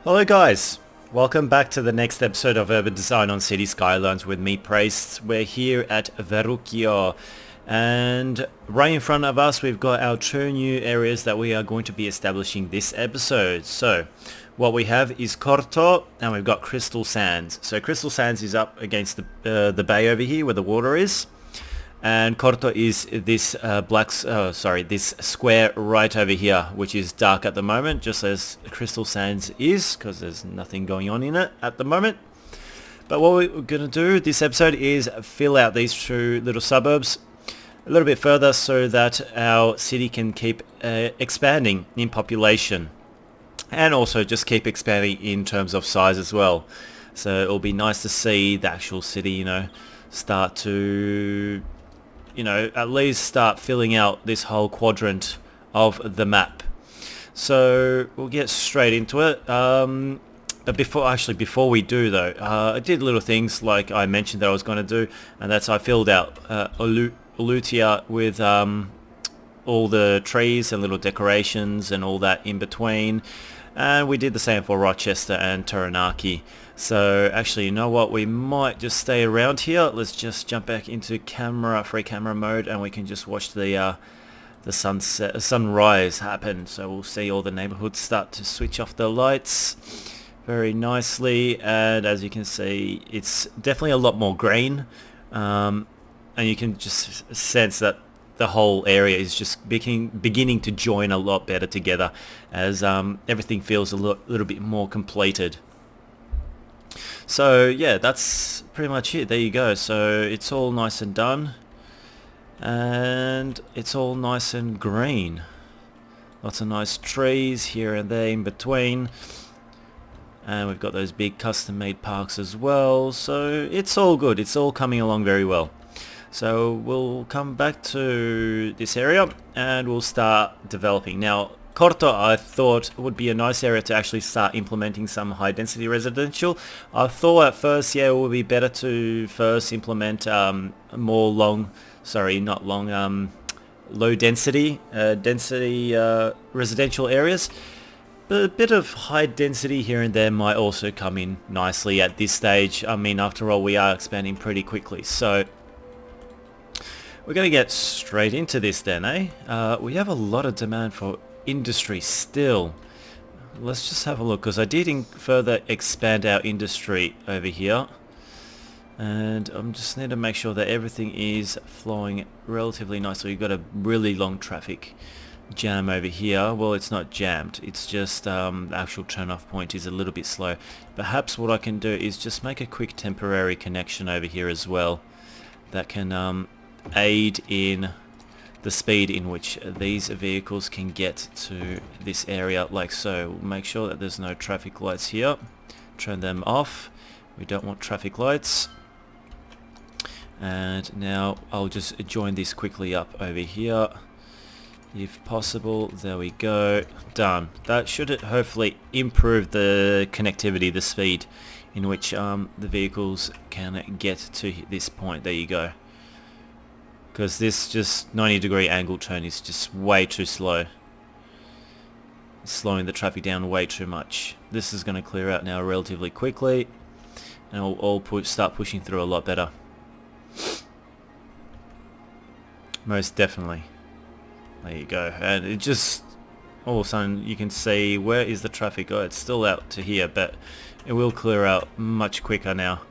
Hello guys, welcome back to the next episode of Urban Design on City Skylines with me, Priest. We're here at Verucchio, and right in front of us we've got our two new areas that we are going to be establishing this episode. So what we have is Korto and we've got Crystal Sands. So Crystal Sands is up against the bay over here where the water is. And Korto is this this square right over here, which is dark at the moment, just as Crystal Sands is, because there's nothing going on in it at the moment. But what we're going to do this episode is fill out these two little suburbs a little bit further so that our city can keep expanding in population, and also just keep expanding in terms of size as well. So it'll be nice to see the actual city, start to at least start filling out this whole quadrant of the map. So we'll get straight into it. But before we do though, I did little things like I mentioned that I was going to do, and that's I filled out Ulutia with all the trees and little decorations and all that in between. And we did the same for Rochester and Taranaki. So actually, you know what? We might just stay around here. Let's just jump back into free camera mode, and we can just watch the sunrise happen. So we'll see all the neighborhoods start to switch off the lights very nicely. And as you can see, it's definitely a lot more green. And you can just sense that the whole area is just beginning to join a lot better together as everything feels a little bit more completed. So yeah, that's pretty much it. There you go. So it's all nice and done, and it's all nice and green. Lots of nice trees here and there in between, and we've got those big custom-made parks as well. So it's all good. It's all coming along very well. So we'll come back to this area and we'll start developing. Now, Korto I thought would be a nice area to actually start implementing some high density residential. I thought at first, it would be better to first implement low density residential areas. But a bit of high density here and there might also come in nicely at this stage. I mean, after all, we are expanding pretty quickly. So we're going to get straight into this then, eh? We have a lot of demand for industry still. Let's just have a look, because I did further expand our industry over here. And I just need to make sure that everything is flowing relatively nicely. We've got a really long traffic jam over here. Well, it's not jammed. It's just the actual turn-off point is a little bit slow. Perhaps what I can do is just make a quick temporary connection over here as well. That can aid in the speed in which these vehicles can get to this area, like so. We'll make sure that there's no traffic lights here. Turn them off. We don't want traffic lights. And now I'll just join this quickly up over here if possible. There we go. Done. That should hopefully improve the connectivity, the speed in which the vehicles can get to this point. There you go. Because this just 90-degree angle turn is just way too slow. It's slowing the traffic down way too much. This is going to clear out now relatively quickly, and it'll all start pushing through a lot better. Most definitely. There you go. And it just, all of a sudden you can see, where is the traffic? Oh, it's still out to here, but it will clear out much quicker now.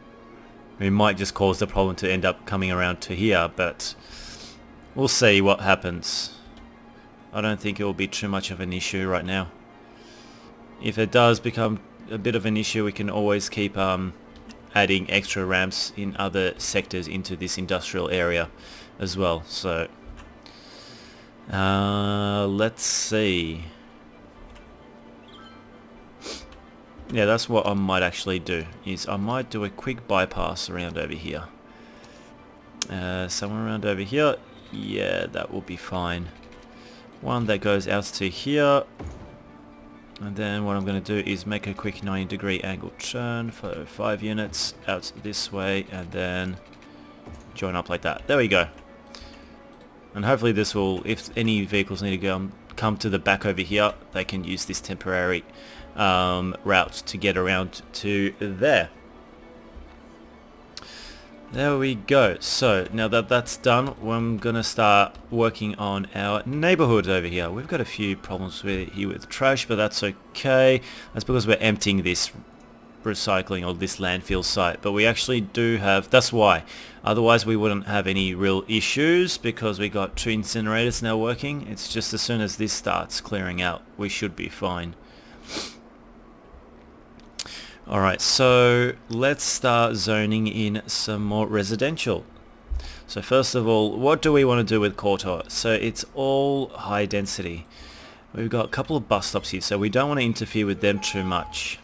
It might just cause the problem to end up coming around to here, but we'll see what happens. I don't think it will be too much of an issue right now. If it does become a bit of an issue, we can always keep adding extra ramps in other sectors into this industrial area as well. So let's see. Yeah, that's what I might actually do, is I might do a quick bypass around over here. Somewhere around over here. Yeah, that will be fine. One that goes out to here. And then what I'm going to do is make a quick 90-degree angle turn for 5 units out this way, and then join up like that. There we go. And hopefully this will, if any vehicles need to come to the back over here, they can use this temporary route to get around to there. There we go. So now that that's done, I'm gonna start working on our neighborhood over here. We've got a few problems with here with trash, but that's okay. That's because we're emptying this recycling or this landfill site, but we actually do have, that's why. Otherwise we wouldn't have any real issues because we got 2 incinerators now working. It's just as soon as this starts clearing out, we should be fine. Alright, so let's start zoning in some more residential. So first of all, what do we want to do with Korto? So it's all high density. We've got a couple of bus stops here, so we don't want to interfere with them too much.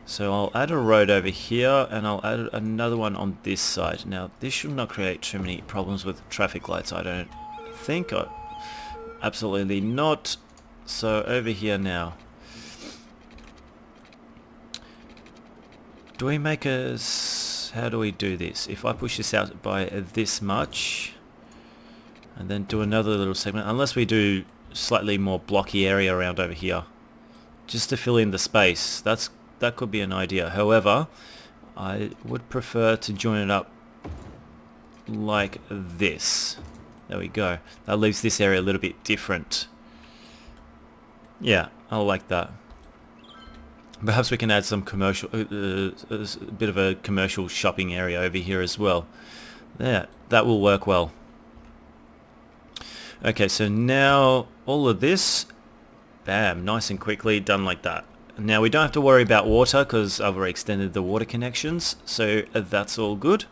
So I'll add a road over here and I'll add another one on this side. Now this should not create too many problems with traffic lights, I don't think. Absolutely not. So over here now. Do we make a... how do we do this? If I push this out by this much and then do another little segment, unless we do slightly more blocky area around over here just to fill in the space, that could be an idea. However, I would prefer to join it up like this. There we go. That leaves this area a little bit different. Yeah, I like that. Perhaps we can add some commercial, a bit of a commercial shopping area over here as well. Yeah, that will work well. Okay, so now all of this, bam, nice and quickly done like that. Now we don't have to worry about water because I've already extended the water connections, so that's all good.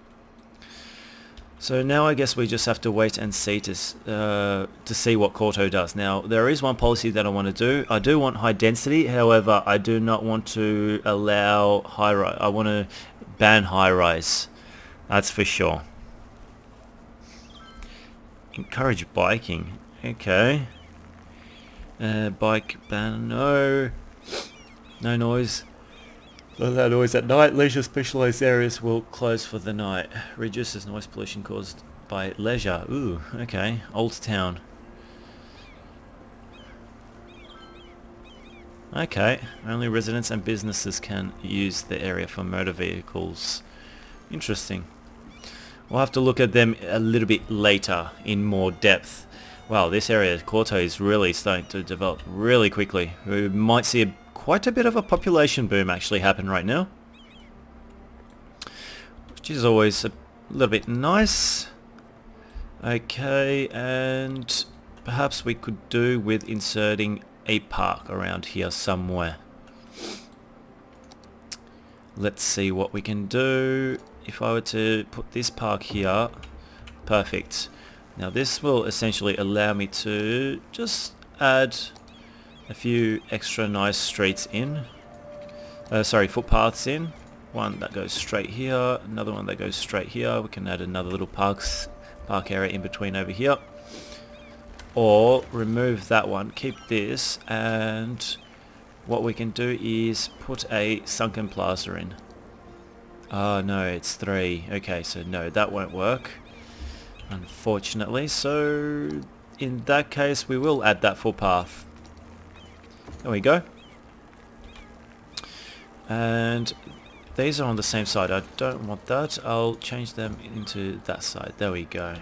So now I guess we just have to wait and see to see what Korto does. Now there is one policy that I want to do. I do want high density, however I do not want to allow high rise. I want to ban high rise. That's for sure. Encourage biking. Okay. Bike ban, no. No noise. Not that noise at night. Leisure specialised areas will close for the night. Reduces noise pollution caused by leisure. Ooh, okay. Old Town. Okay. Only residents and businesses can use the area for motor vehicles. Interesting. We'll have to look at them a little bit later in more depth. Wow, this area, Korto, is really starting to develop really quickly. We might see quite a bit of a population boom actually happen right now, which is always a little bit nice. Okay, and perhaps we could do with inserting a park around here somewhere. Let's see what we can do. If I were to put this park here, perfect. Now this will essentially allow me to just add a few extra nice streets in. Footpaths in. One that goes straight here, another one that goes straight here. We can add another little park area in between over here. Or remove that one, keep this, and what we can do is put a sunken plaza in. Oh no, it's 3. Okay, so no, that won't work, unfortunately. So in that case, we will add that footpath. There we go. And these are on the same side. I don't want that. I'll change them into that side. There we go.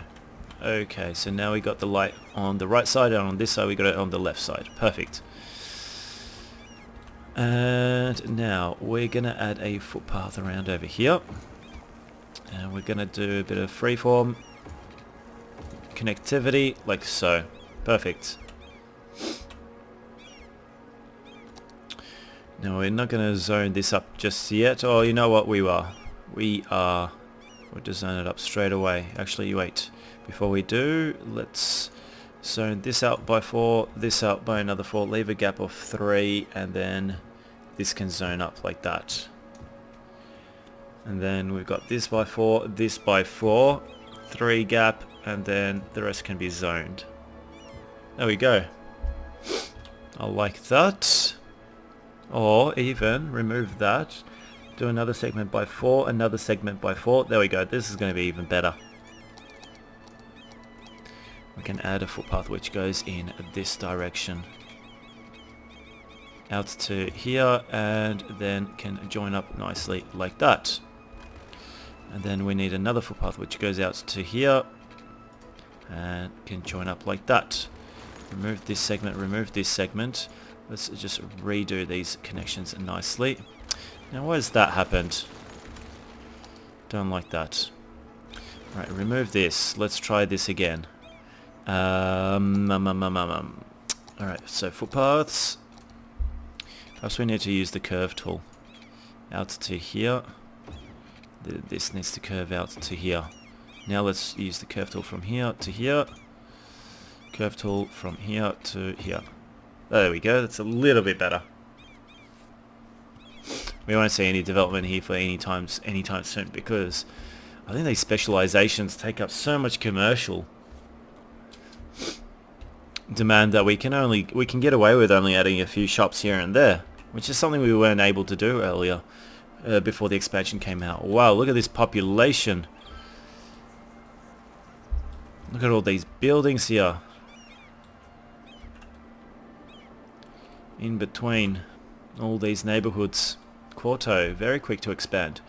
Okay, so now we got the light on the right side, and on this side we got it on the left side. Perfect. And now we're gonna add a footpath around over here, and we're gonna do a bit of freeform connectivity like so. Perfect. Now we're not going to zone this up just yet. Oh, you know what? We'll just zone it up straight away. Actually, wait. Before we do, let's zone this out by 4, this out by another 4, leave a gap of 3, and then this can zone up like that. And then we've got this by 4, this by 4, 3 gap, and then the rest can be zoned. There we go. I like that. Or even remove that, do another segment by 4, another segment by 4. There we go. This is going to be even better. We can add a footpath which goes in this direction. out to here, and then can join up nicely like that. And then we need another footpath which goes out to here and can join up like that. Remove this segment, remove this segment. Let's just redo these connections nicely. Now why has that happened? Don't like that. Right, remove this. Let's try this again. Alright, so footpaths. Perhaps we need to use the curve tool. Out to here. This needs to curve out to here. Now let's use the curve tool from here to here. Curve tool from here to here. There we go, that's a little bit better. We won't see any development here for anytime soon, because I think these specializations take up so much commercial demand that we can get away with only adding a few shops here and there, which is something we weren't able to do earlier before the expansion came out. Wow, look at this population. Look at all these buildings here. In between all these neighborhoods. Quarto, very quick to expand.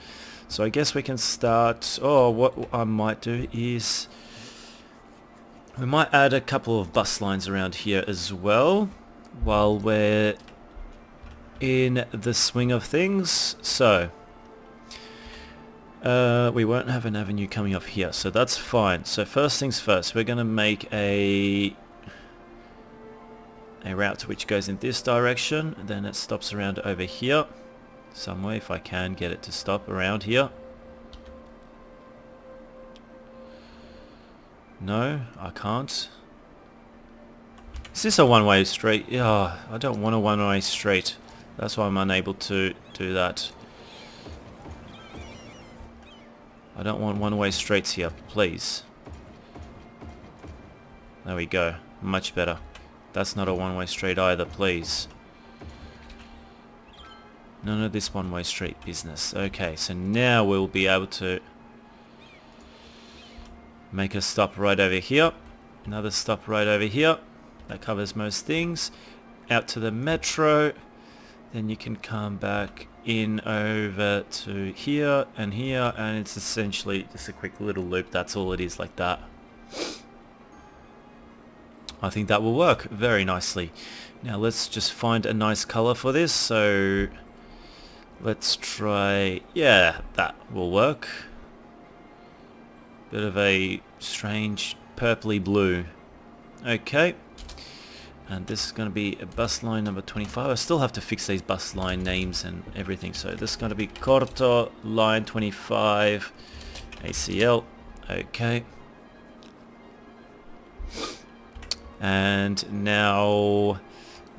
So I guess we can start. Oh, what I might do is we might add a couple of bus lines around here as well while we're in the swing of things. So we won't have an avenue coming off here, so that's fine. So first things first, we're going to make a route which goes in this direction, then it stops around over here somewhere, if I can get it to stop around here. No, I can't. Is this a one-way street? Yeah, I don't want a one-way street. That's why I'm unable to do that. I don't want one-way streets here, please. There we go. Much better. That's not a one-way street either, please. None of this one-way street business. Okay, so now we'll be able to make a stop right over here. Another stop right over here. That covers most things. Out to the metro. Then you can come back in over to here, and it's essentially just a quick little loop. That's all it is, like that. I think that will work very nicely. Now let's just find a nice color for this. So let's try, yeah, that will work. Bit of a strange purpley blue. Okay. And this is going to be a bus line number 25. I still have to fix these bus line names and everything. So this is going to be Korto line 25 ACL. Okay. And now we're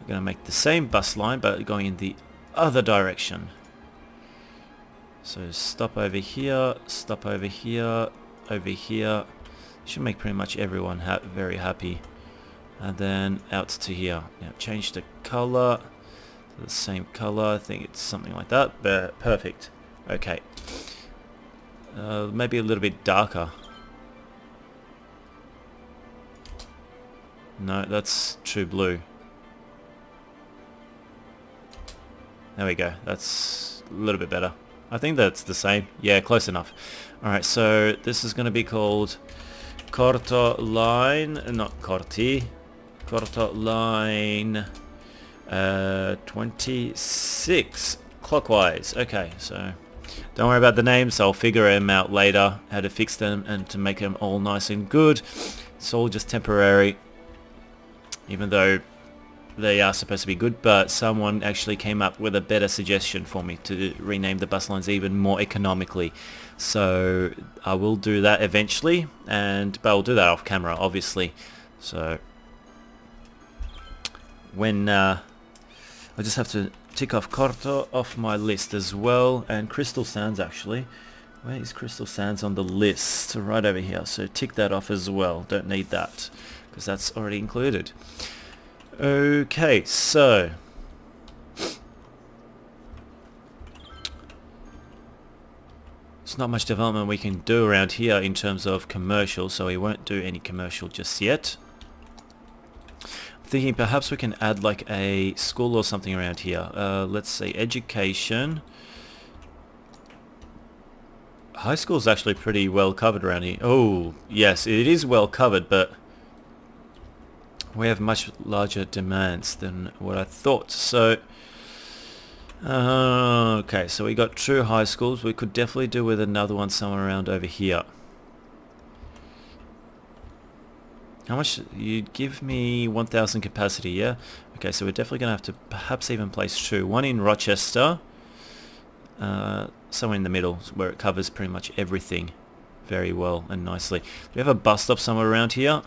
going to make the same bus line but going in the other direction. So stop over here, stop over here, over here. Should make pretty much everyone very happy. And then out to here. Now change the color to the same color. I think it's something like that. But perfect. Okay. Maybe a little bit darker. No, that's true blue. There we go. That's a little bit better. I think that's the same. Yeah, close enough. Alright, so this is going to be called Korto line, not Korti. Korto line 26 clockwise. Okay, so don't worry about the names. I'll figure them out later, how to fix them and to make them all nice and good. It's all just temporary, even though they are supposed to be good, but someone actually came up with a better suggestion for me to rename the bus lines even more economically. So I will do that eventually, but I'll do that off camera, obviously. So when I just have to tick off Korto off my list as well, and Crystal Sands actually. Where is Crystal Sands on the list? Right over here. So tick that off as well. Don't need that because that's already included. Okay, so there's not much development we can do around here in terms of commercial, so we won't do any commercial just yet. I thinking perhaps we can add like a school or something around here. Let's say education. High school is actually pretty well covered around here. Oh, yes, it is well covered, but we have much larger demands than what I thought. So, okay, so we got true high schools. We could definitely do with another one somewhere around over here. How much? You'd give me 1,000 capacity, yeah? Okay, so we're definitely going to have to perhaps even place true. One in Rochester. Somewhere in the middle where it covers pretty much everything very well and nicely. Do we have a bus stop somewhere around here?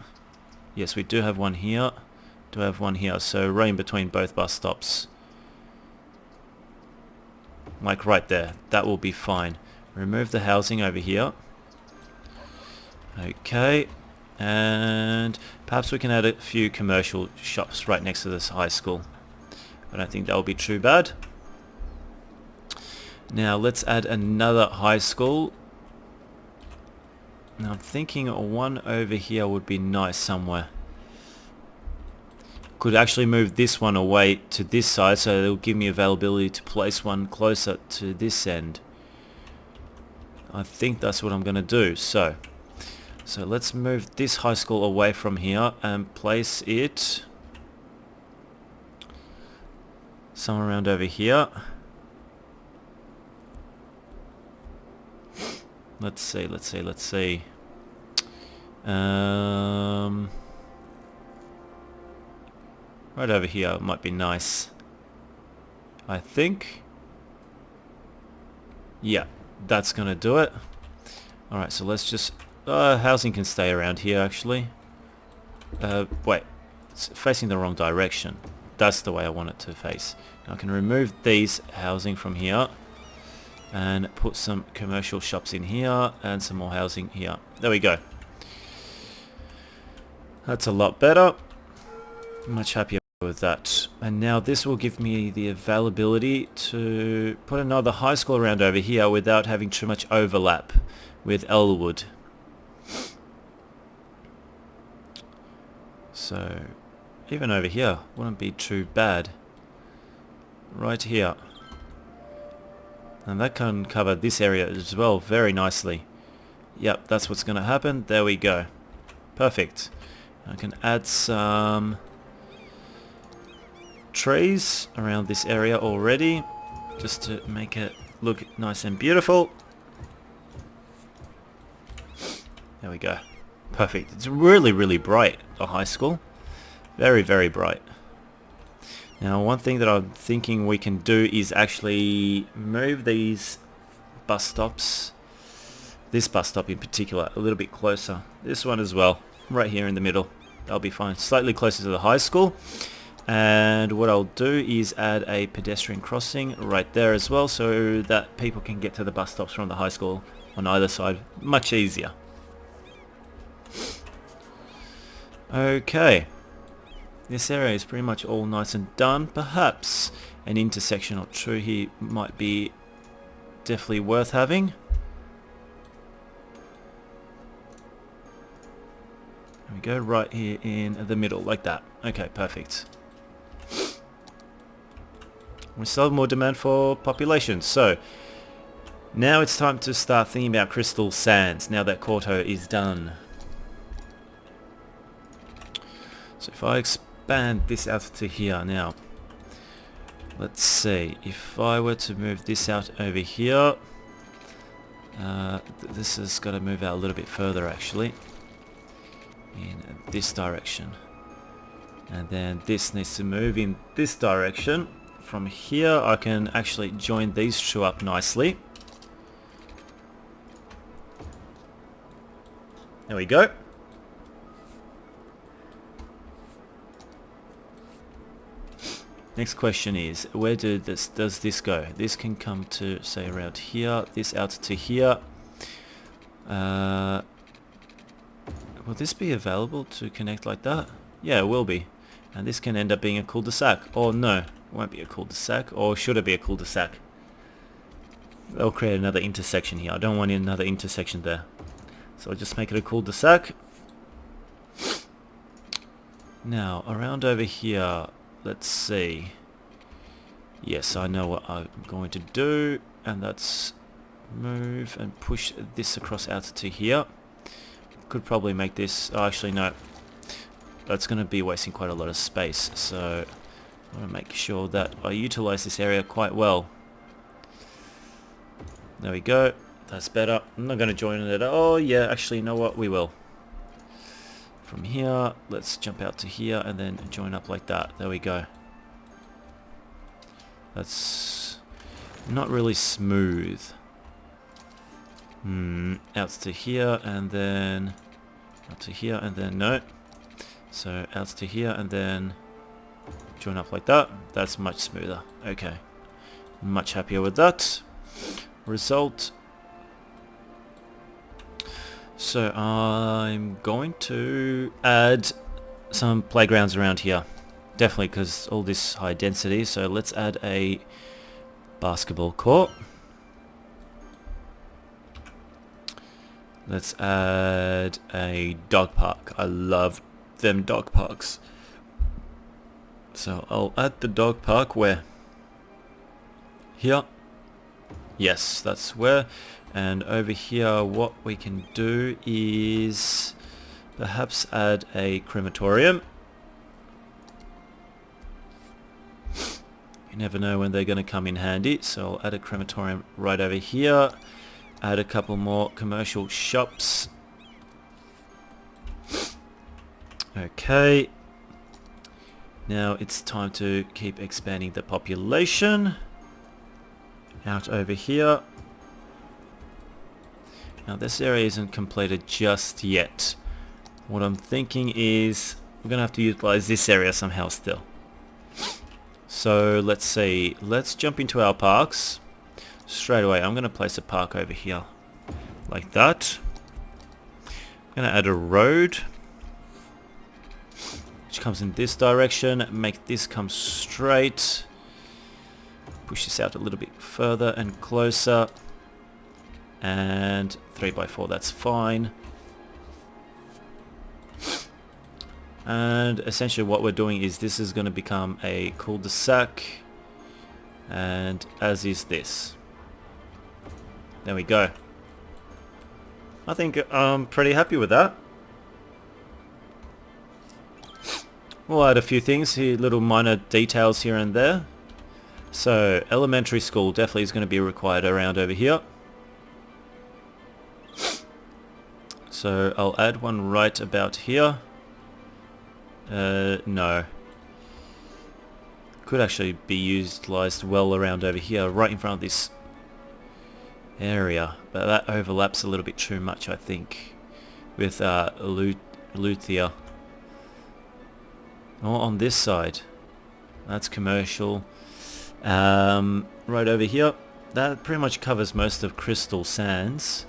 Yes, we do have one here. Do have one here, so right in between both bus stops. Like right there. That will be fine. Remove the housing over here. Okay. And perhaps we can add a few commercial shops right next to this high school. I don't think that will be too bad. Now let's add another high school. Now I'm thinking one over here would be nice somewhere. Could actually move this one away to this side so it'll give me availability to place one closer to this end. I think that's what I'm going to do. So let's move this high school away from here and place it somewhere around over here. Let's see. Right over here might be nice. I think. Yeah, that's gonna do it. Alright, so let's just... housing can stay around here actually. Wait, it's facing the wrong direction. That's the way I want it to face. Now I can remove these housing from here and put some commercial shops in here and some more housing here. There we go. That's a lot better. Much happier with that. And now this will give me the availability to put another high school around over here without having too much overlap with Elwood. So even over here wouldn't be too bad. Right here. And that can cover this area as well very nicely. Yep, that's what's going to happen. There we go. Perfect. I can add some trees around this area already, just to make it look nice and beautiful. There we go. Perfect. It's really, really bright, the high school. Very, very bright. Now, one thing that I'm thinking we can do is actually move these bus stops, this bus stop in particular, a little bit closer. This one as well, right here in the middle. That'll be fine. Slightly closer to the high school. And what I'll do is add a pedestrian crossing right there as well, so that people can get to the bus stops from the high school on either side much easier. Okay. This area is pretty much all nice and done. Perhaps an intersection or two here might be definitely worth having. There we go, right here in the middle, like that. Okay, perfect. We still have more demand for population, so now it's time to start thinking about Crystal Sands, now that Korto is done. So if I expand this out to here now, let's see, if I were to move this out over here, this has got to move out a little bit further actually, in this direction, and then this needs to move in this direction. From here I can actually join these two up nicely. There we go. Next question is, where does this go? This can come to, say, around here, this out to here. Will this be available to connect like that? Yeah, it will be. And this can end up being a cul-de-sac. Or no, it won't be a cul-de-sac. Or should it be a cul-de-sac? They'll create another intersection here. I don't want another intersection there. So I'll just make it a cul-de-sac. Now, around over here, let's see. Yes, I know what I'm going to do, and that's move and push this across out to here. Could probably make this... Oh, actually, no. That's going to be wasting quite a lot of space, so I want to make sure that I utilize this area quite well. There we go. That's better. I'm not going to join it. Oh, yeah, actually, you know what? We will. From here, let's jump out to here and then join up like that. There we go. That's not really smooth. Out to here and then out to here and then no. So out to here and then join up like that. That's much smoother. Okay. Much happier with that. Result. So I'm going to add some playgrounds around here. Definitely because all this high density. So let's add a basketball court. Let's add a dog park. I love them dog parks. So I'll add the dog park where? Here. Yes, that's where. And over here what we can do is perhaps add a crematorium. You never know when they're going to come in handy, so I'll add a crematorium right over here. Add a couple more commercial shops. Okay. Now it's time to keep expanding the population. Out over here. Now this area isn't completed just yet. What I'm thinking is we're going to have to utilize this area somehow still. So let's see. Let's jump into our parks. Straight away, I'm going to place a park over here. Like that. I'm going to add a road. Which comes in this direction. Make this come straight. Push this out a little bit further and closer. And 3x4, that's fine. And essentially what we're doing is this is going to become a cul-de-sac. And as is this. There we go. I think I'm pretty happy with that. We'll add a few things here, little minor details here and there. So elementary school definitely is going to be required around over here. So I'll add one right about here. No. Could actually be utilized well around over here, right in front of this area. But that overlaps a little bit too much, I think, with Luthia. Or on this side. That's commercial. Right over here. That pretty much covers most of Crystal Sands.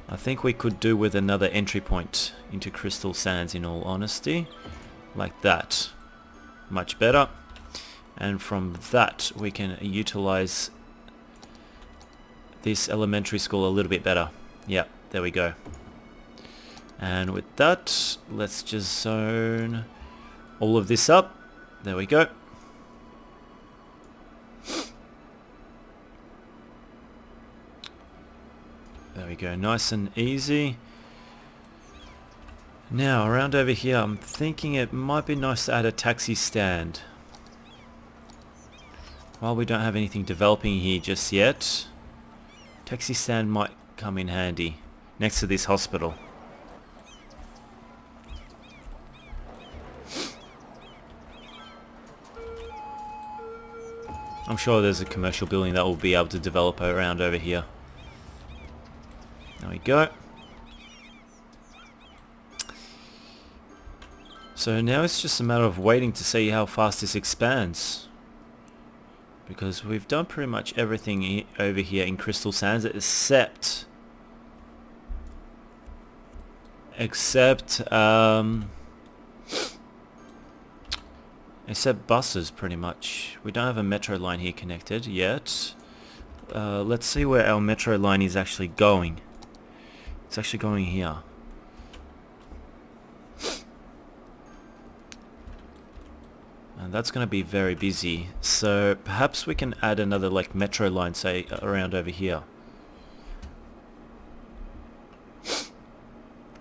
I think we could do with another entry point into Crystal Sands, in all honesty. Like that. Much better. And from that we can utilize this elementary school a little bit better. Yeah, there we go. And with that, let's just zone all of this up. There we go. There we go, nice and easy. Now, around over here, I'm thinking it might be nice to add a taxi stand. While we don't have anything developing here just yet, taxi stand might come in handy next to this hospital. I'm sure there's a commercial building that will be able to develop around over here. There we go. So now it's just a matter of waiting to see how fast this expands. Because we've done pretty much everything over here in Crystal Sands except buses pretty much. We don't have a metro line here connected yet. Let's see where our metro line is actually going. It's actually going here. and that's going to be very busy. So perhaps we can add another like metro line, say around over here,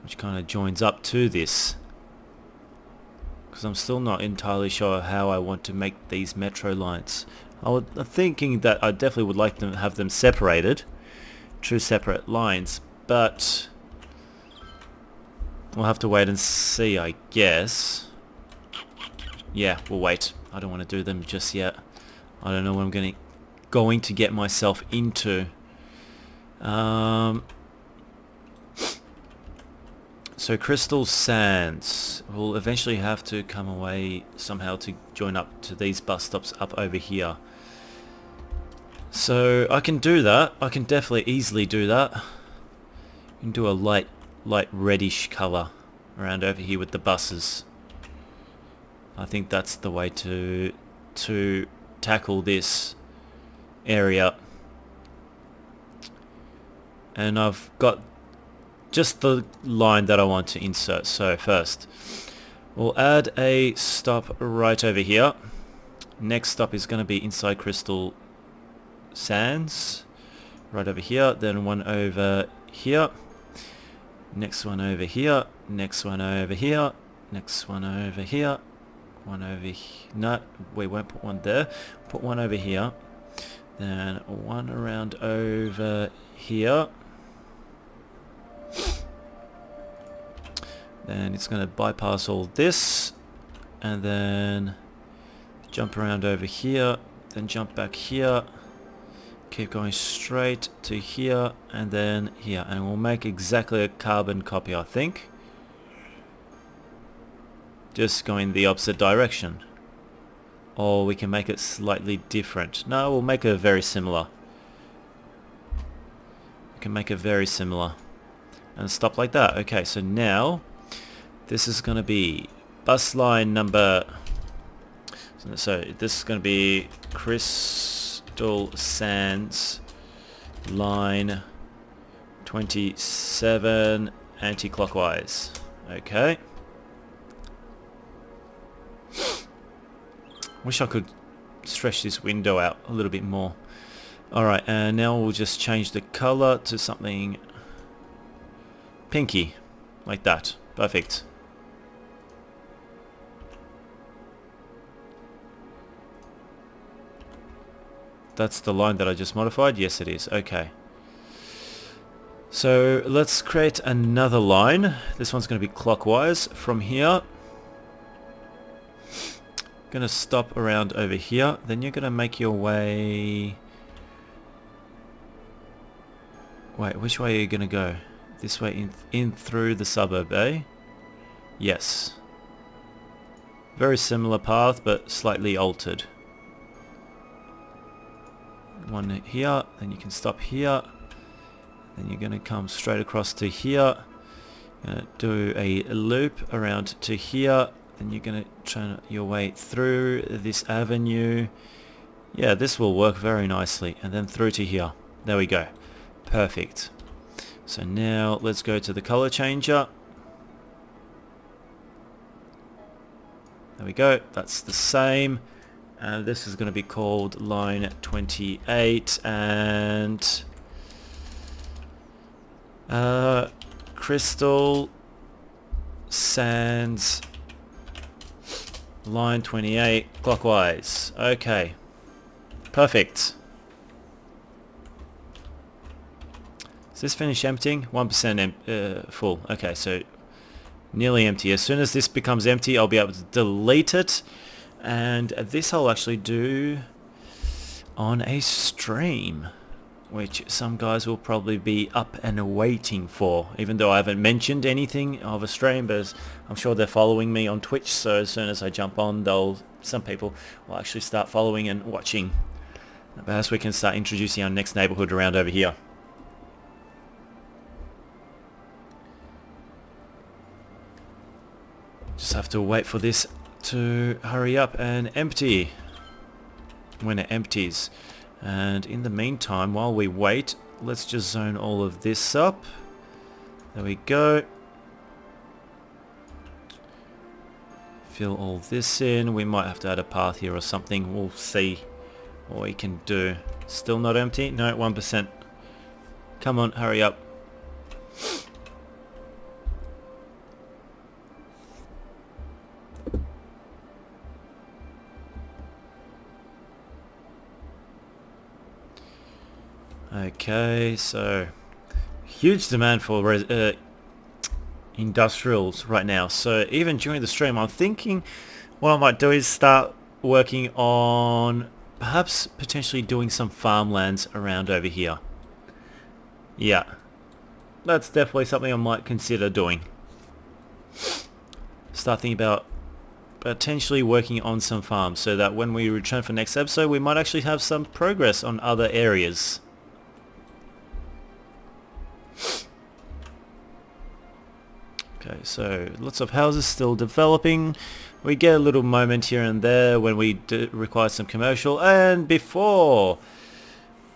which kind of joins up to this, because I'm still not entirely sure how I want to make these metro lines. I'm thinking that I definitely would like to have them separated, two separate lines, but we'll have to wait and see, I guess. Yeah, we'll wait. I don't want to do them just yet. I don't know what I'm going to get myself into. So crystal sands will eventually have to come away somehow to join up to these bus stops up over here. So I can do that. I can definitely easily do that. You can do a light reddish color around over here with the buses. I think that's the way to tackle this area. And I've got just the line that I want to insert. So first, we'll add a stop right over here. Next stop is going to be inside crystal sands, right over here. Then one over here. Next one over here. Next one over here. Next one over here. One over here. No, we won't put one there. Put one over here. Then one around over here. Then it's going to bypass all this. And then jump around over here. Then jump back here. Keep going straight to here. And then here. And we'll make exactly a carbon copy, I think. Just going the opposite direction. Or we can make it slightly different. No, we'll make it very similar. We can make it very similar. And stop like that. Okay, so now this is going to be bus line number... So this is going to be Crystal Sands line 27 anti-clockwise. Okay. Wish I could stretch this window out a little bit more. Alright, and now we'll just change the color to something pinky, like that. Perfect. That's the line that I just modified? Yes, it is. Okay. So let's create another line. This one's going to be clockwise from here. Gonna stop around over here. Then you're gonna make your way... Wait, which way are you gonna go? This way in through the suburb, eh? Yes. Very similar path, but slightly altered. One here, then you can stop here. Then you're gonna come straight across to here. Gonna do a loop around to here. Then you're going to turn your way through this avenue. Yeah, this will work very nicely. And then through to here. There we go. Perfect. So now let's go to the color changer. There we go. That's the same. And this is going to be called line 28 and Crystal Sands line 28 clockwise. Okay. Perfect. Is this finished emptying? 1% full. Okay, so nearly empty. As soon as this becomes empty, I'll be able to delete it. And this I'll actually do on a stream, which some guys will probably be up and waiting for, even though I haven't mentioned anything of a stream, but I'm sure they're following me on Twitch, so as soon as I jump on, some people will actually start following and watching. Perhaps we can start introducing our next neighborhood around over here. Just have to wait for this to hurry up and empty when it empties. And in the meantime, while we wait, let's just zone all of this up. There we go. Fill all this in. We might have to add a path here or something. We'll see what we can do. Still not empty? No, 1%. Come on, hurry up. Okay, so huge demand for industrials right now. So even during the stream, I'm thinking what I might do is start working on perhaps potentially doing some farmlands around over here. Yeah, that's definitely something I might consider doing. Start thinking about potentially working on some farms so that when we return for next episode, we might actually have some progress on other areas. Okay, so lots of houses still developing. We get a little moment here and there when we require some commercial. And before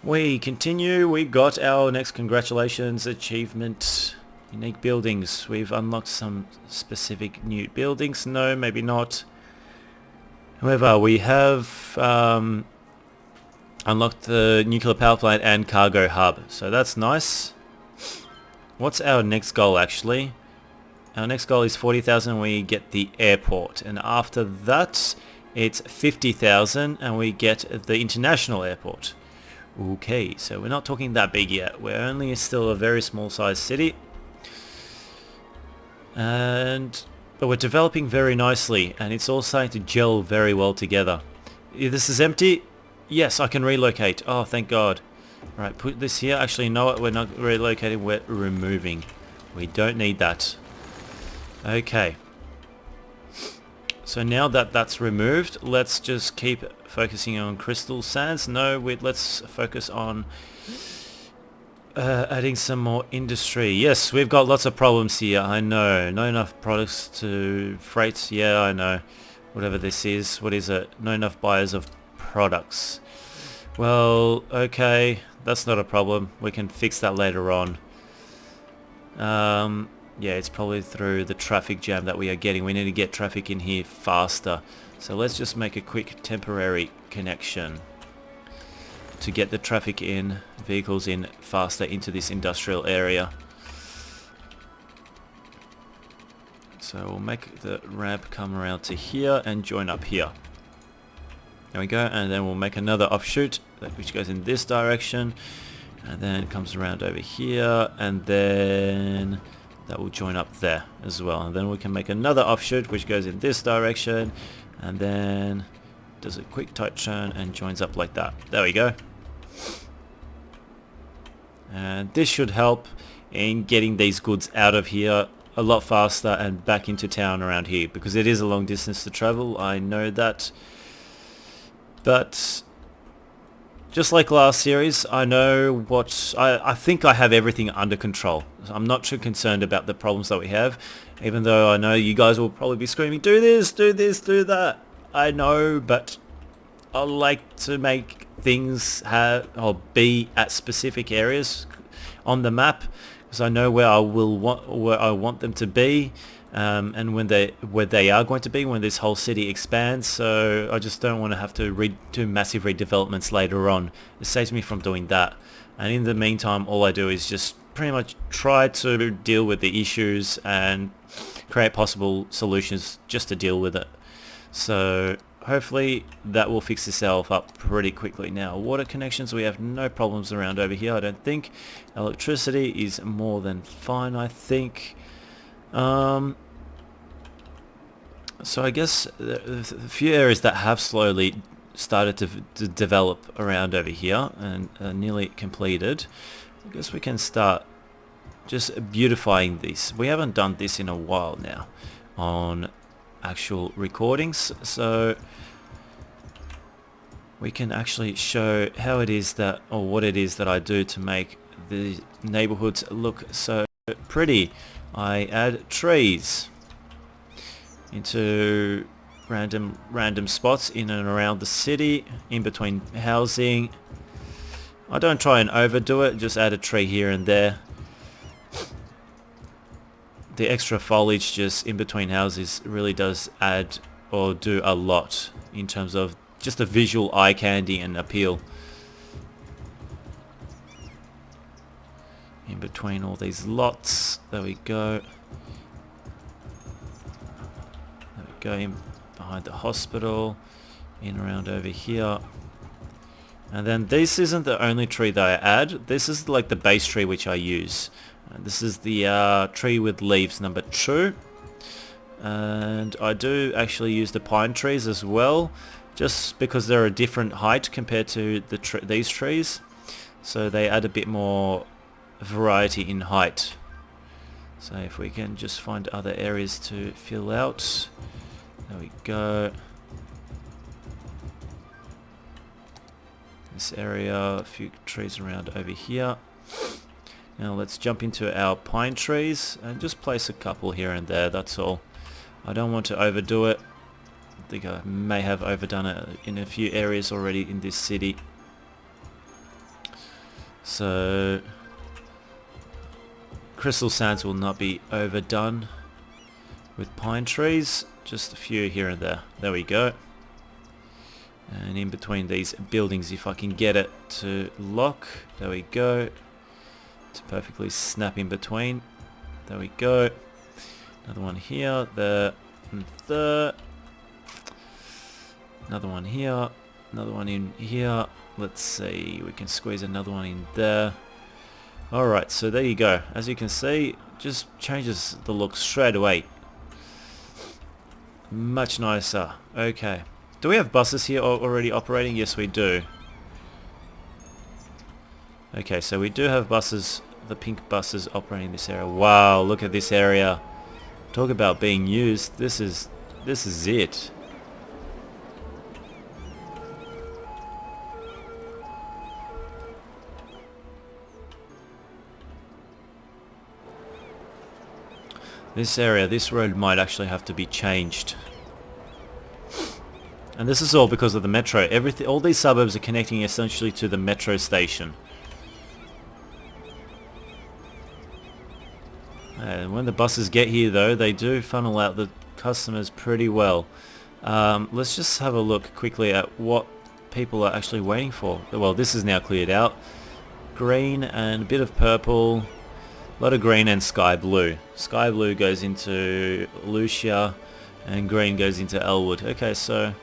we continue, we got our next congratulations achievement. Unique buildings. We've unlocked some specific new buildings. No, maybe not. However, we have unlocked the nuclear power plant and cargo hub. So that's nice. What's our next goal actually? Our next goal is 40,000. We get the airport, and after that it's 50,000 and we get the international airport. Okay, so we're not talking that big yet. We're only still a very small size city, but we're developing very nicely and it's all starting to gel very well together. This is empty. Yes, I can relocate. Oh, thank God. Right, put this here. Actually, no, we're not relocating, we're removing. We don't need that. Okay. So now that that's removed, let's just keep focusing on crystal sands. No, let's focus on adding some more industry. Yes, we've got lots of problems here. I know. Not enough products to freight. Yeah, I know. Whatever this is. What is it? Not enough buyers of products. Well, okay. That's not a problem. We can fix that later on. Yeah, it's probably through the traffic jam that we are getting. We need to get traffic in here faster. So let's just make a quick temporary connection to get the traffic in, vehicles in faster into this industrial area. So we'll make the ramp come around to here and join up here. There we go, and then we'll make another offshoot which goes in this direction, and then it comes around over here, and then that will join up there as well. And then we can make another offshoot which goes in this direction, and then does a quick tight turn and joins up like that. There we go. And this should help in getting these goods out of here a lot faster and back into town around here, because it is a long distance to travel, I know that. But just like last series, I know what I think I have everything under control. I'm not too concerned about the problems that we have, even though I know you guys will probably be screaming, do this, do this, do that. I know, but I like to make things have or be at specific areas on the map, because I know where I want them to be, and where they are going to be when this whole city expands. So I just don't want to have to do massive redevelopments later on. It saves me from doing that. And in the meantime, all I do is just pretty much try to deal with the issues and create possible solutions just to deal with it. So hopefully that will fix itself up pretty quickly. Now, water connections, we have no problems around over here, I don't think. Electricity is more than fine, I think. So I guess the few areas that have slowly started to develop around over here and are nearly completed, I guess we can start just beautifying this. We haven't done this in a while now on actual recordings, so we can actually show how it is that, or what it is that I do to make the neighborhoods look so pretty. I add trees into random spots in and around the city, in between housing. I don't try and overdo it, just add a tree here and there. The extra foliage just in between houses really does add or do a lot in terms of just a visual eye candy and appeal. In between all these lots, there we go. There we go, in behind the hospital, in around over here. And then this isn't the only tree that I add. This is like the base tree which I use. This is the tree with leaves number 2. And I do actually use the pine trees as well, just because they're a different height compared to these trees. So they add a bit more variety in height. So if we can just find other areas to fill out. There we go. This area, a few trees around over here. Now let's jump into our pine trees and just place a couple here and there, that's all. I don't want to overdo it. I think I may have overdone it in a few areas already in this city. So crystal sands will not be overdone with pine trees, just a few here and there. There we go. And in between these buildings, if I can get it to lock, there we go. To perfectly snap in between. There we go. Another one here, there, and there. Another one here, another one in here. Let's see, we can squeeze another one in there. Alright, so there you go. As you can see, just changes the look straight away. Much nicer. Okay. Do we have buses here already operating? Yes, we do. Okay, so we do have buses, the pink buses operating in this area. Wow, look at this area. Talk about being used. This is it. This area, this road might actually have to be changed. And this is all because of the metro. Everything, all these suburbs are connecting essentially to the metro station. And when the buses get here though, they do funnel out the customers pretty well. Let's just have a look quickly at what people are actually waiting for. Well, this is now cleared out. Green and a bit of purple. A lot of green and sky blue. Sky blue goes into Lucia and green goes into Elwood. Okay, so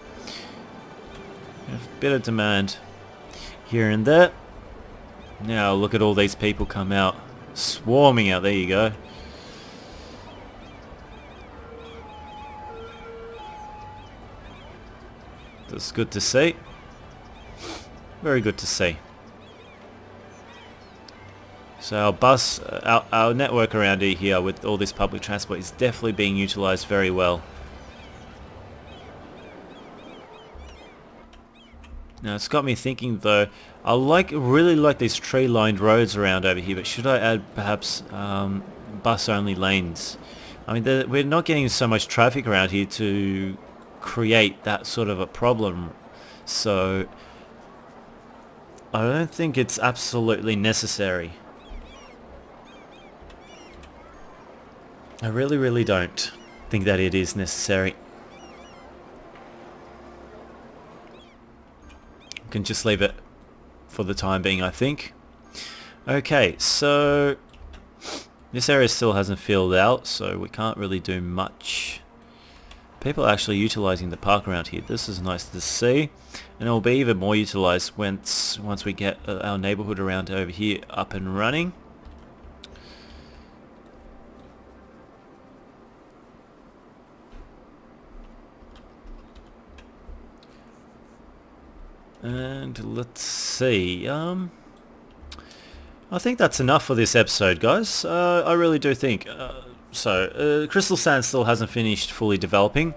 a bit of demand here and there. Now look at all these people come out, swarming out. There you go. That's good to see. Very good to see. So our bus, our network around here with all this public transport is definitely being utilised very well. Now it's got me thinking though, I really like these tree-lined roads around over here, but should I add perhaps bus-only lanes? I mean, we're not getting so much traffic around here to create that sort of a problem, so I don't think it's absolutely necessary. I really don't think that it is necessary. We can just leave it for the time being, I think. Okay, so this area still hasn't filled out, so we can't really do much. People are actually utilising the park around here. This is nice to see, and it will be even more utilised once we get our neighbourhood around over here up and running. And let's see, I think that's enough for this episode, guys. I really do think. Crystal Sand still hasn't finished fully developing.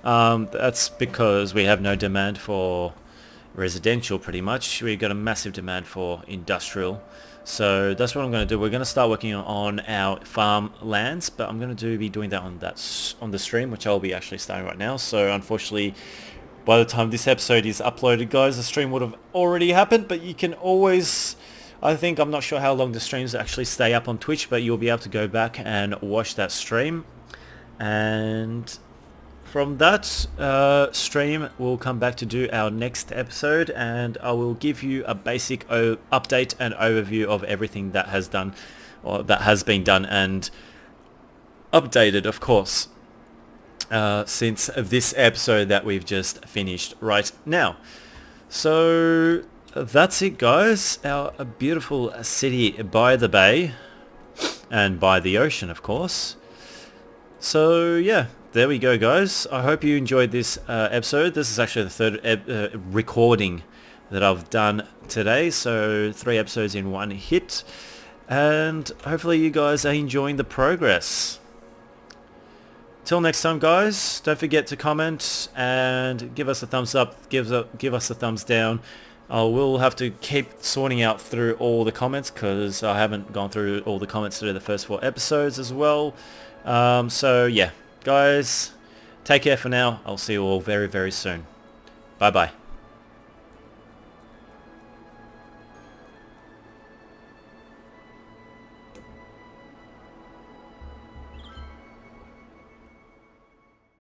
That's because we have no demand for residential, pretty much. We've got a massive demand for industrial. So that's what I'm going to do. We're going to start working on our farm lands, but I'm going to be doing that on the stream, which I'll be actually starting right now. So unfortunately, by the time this episode is uploaded, guys, the stream would have already happened, but you can always, I'm not sure how long the streams actually stay up on Twitch, but you'll be able to go back and watch that stream. And from that stream, we'll come back to do our next episode, and I will give you a basic update and overview of everything that has done, or that has been done and updated, of course, since this episode that we've just finished right now. So that's it, guys. Our beautiful city by the bay and by the ocean, of course. So yeah, there we go, guys. I hope you enjoyed this episode. This is actually the third recording that I've done today, so 3 episodes in one hit, and hopefully you guys are enjoying the progress. Till next time, guys, don't forget to comment and give us a thumbs up, give us a thumbs down. I will have to keep sorting out through all the comments because I haven't gone through all the comments through the first 4 episodes as well. So yeah, guys, take care for now. I'll see you all very, very soon. Bye bye.